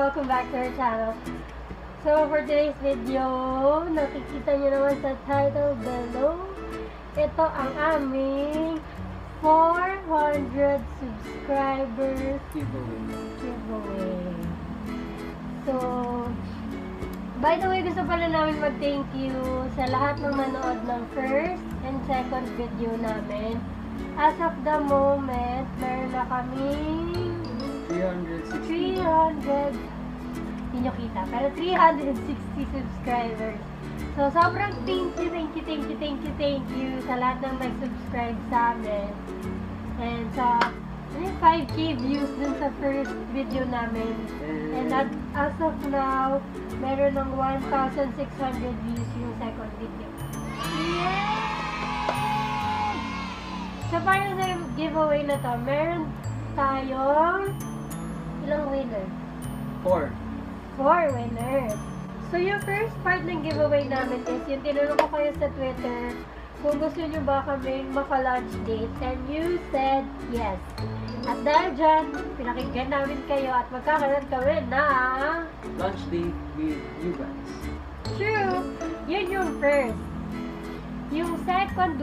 welcome back to our channel. So for today's video, nakikita nyo naman sa title below, ito ang aming 400 subscribers giveaway. So, by the way, gusto pala namin mag-thank you sa lahat ng nanood ng first and second video namin. As of the moment, meron na kaming 300, hindi nyo kita, pero 360 subscribers. So, sobrang thank you sa lahat ng nag-subscribe sa amin. And sa 5K views dun sa first video namin. And as of now, meron ng 1,600 views yung second video. Yay! So, para sa giveaway na to, meron tayong ilang winner? 4 winners. So, yung first part ng giveaway namin is yung tinanong ko kayo sa Twitter kung gusto nyo ba kami maka-launch date, and you said yes. At dahil dyan, pinakinggan namin kayo at magkakaroon kami na launch date with you guys. True! Yun yung first. Yung second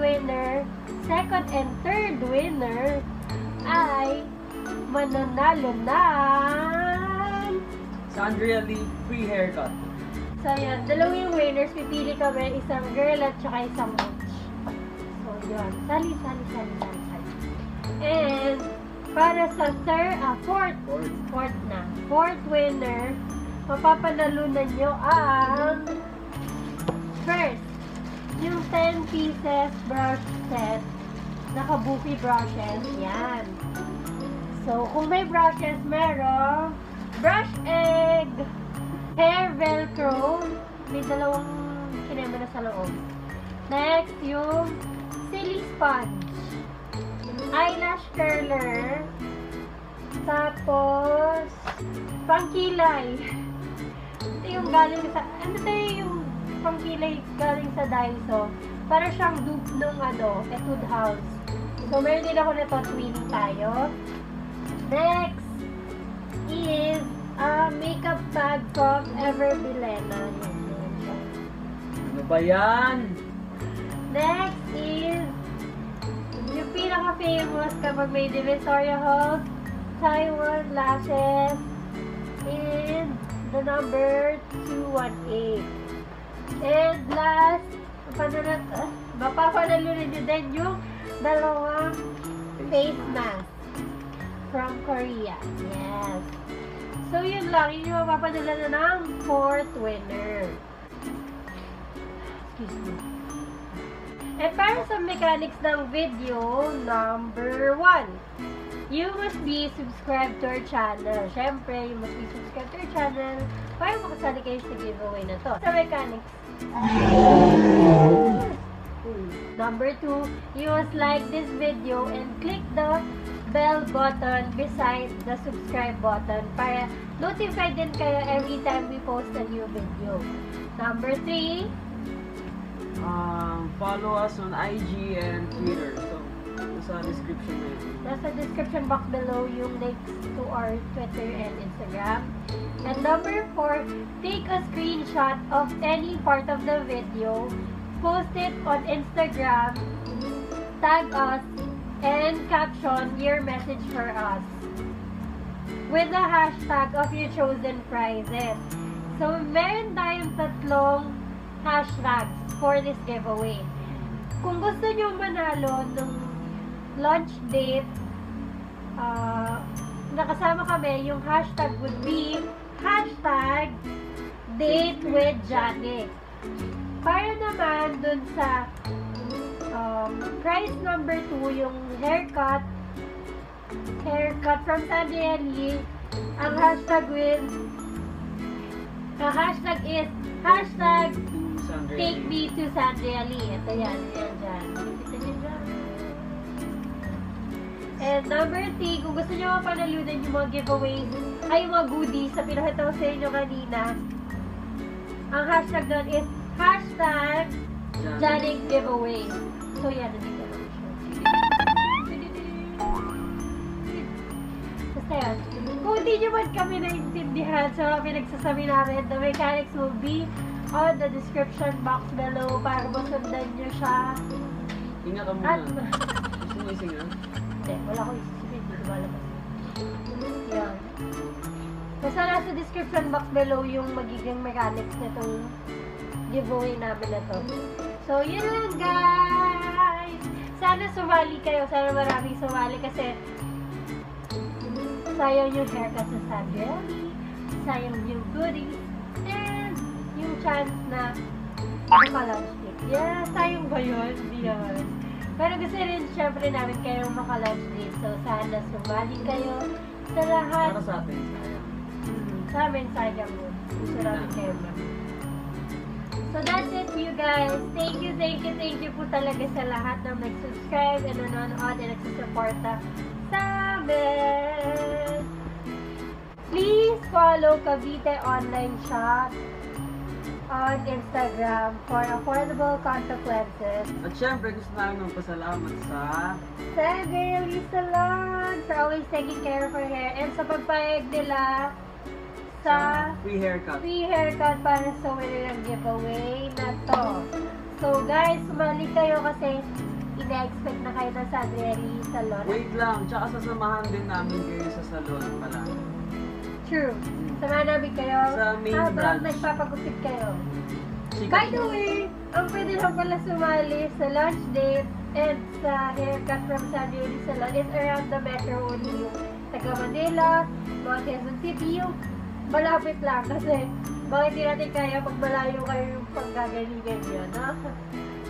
and third winner ay mananalo ng Sandria Lee free haircut. So yan, dalawang winners, pipili kami, isang girl at saka isang butch. So yun, sali. And para sa fourth winner, mapapanalunan nyo ang first, yung 10 pieces brush set, naka-buffy brushes, yan. So, kung may brushes, merong brush egg, hair velcro, may dalawang kinema na sa loob. Next, yung silly sponge, eyelash curler, tapos pangkilay. Ito yung galing sa, yung pangkilay galing sa Daiso. Para siyang dupe ng Etude House. So, meron din ako nito, twinning tayo. Next is a makeup bag from Ever Bilena. Ano ba yan? Next is yung pinaka-famous kapag may Divisoria Halls, Taiwan lashes in the number 218. And last, mapapanalunan nyo din yung dalawang face mask from Korea. Yes. So, yun lang. Yun yung mapapadala na ng fourth winner. Excuse me. And para sa mechanics ng video, number 1, you must be subscribed to our channel. Siyempre, you must be subscribed to our channel para makasali kayo sa giveaway na to. Sa mechanics, number 2, you must like this video and click the bell button beside the subscribe button para notified din kayo every time we post a new video. Number 3, follow us on IG and Twitter. So, nasa description na yun. Nasa description box below yung links to our Twitter and Instagram. And number 4, take a screenshot of any part of the video, post it on Instagram, tag us, and caption your message for us with the hashtag of your chosen prizes. So, meron tayong 3 hashtags for this giveaway. Kung gusto nyo manalo ng launch date, nakasama kami, yung hashtag would be hashtag date with Janet. Para naman dun sa prize number 2, yung haircut from Sandria Lee, ang hashtag is hashtag take me to Sandria Lee. Ito yan dyan. And number 3, kung gusto nyo mapanalunan yung mga giveaways, ay yung mga goodies sa pinakita ko sa inyo kanina, ang hashtag doon is hashtag Janik giveaway. So yan, nandito lang siya. Basta yan. Kung hindi nyo man kami naintindihan sa mga pinagsasabi namin. The mechanics will be on the description box below para masundan nyo siya. Ingat ka At, muna. Gusto mo ising ha? hindi, wala ko isisipin. Hindi ko malabas. Yan. Basta nasa description box below yung magiging mechanics nitong giveaway namin na to. So, yun lang guys! Sana sumali kayo. Sana maraming sumali kasi sayang yung haircut sa Sabrieli, sayang yung goodies, and yung chance na maka-lunch date. Yeah, sayang ba yun? Hindi naman. Pero gusto rin syempre namin kayong maka-lunch date. So, sana sumali kayo sa lahat. Para sa atin, sayang. Sa amin, sayang mo. Gusto namin kayo ma. So, that's it you guys. Thank you po talaga sa lahat na mag-subscribe and nanonood and nagsusuporta sa amin. Please follow Cavite Online Shop on Instagram for affordable contact lenses. At syempre, gusto namin magpasalamat sa Sabrieli Salon for always taking care of her hair and sa pagpayag nila sa free haircut. free haircut para sa winner ng giveaway na to. So guys, sumali kayo kasi ina-expect na kayo ng Sabrieli Salon. Wait lang, tsaka sasamahan din namin kayo sa salon pala. True. Samahan namin kayo Sa main habang branch. nagpapagupit kayo. Sikat By the siya. way, ang pwede lang pala sumali sa lunch date and sa haircut from Sabrieli Salon is around the metro only. Yung taga Manila, mga Quezon City, yung malapit lang kasi bakit di natin kaya pag malayo kayo yung paggagalingan nyo, no?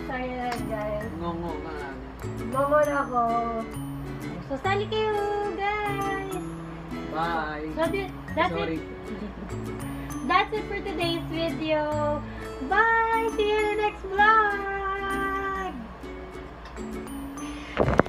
Sorry na lang, guys. Ngongo ka nga. Mamon ako. So, sali kayo, guys! Bye. So, that's Sorry. it. That's it for today's video. Bye! See you in the next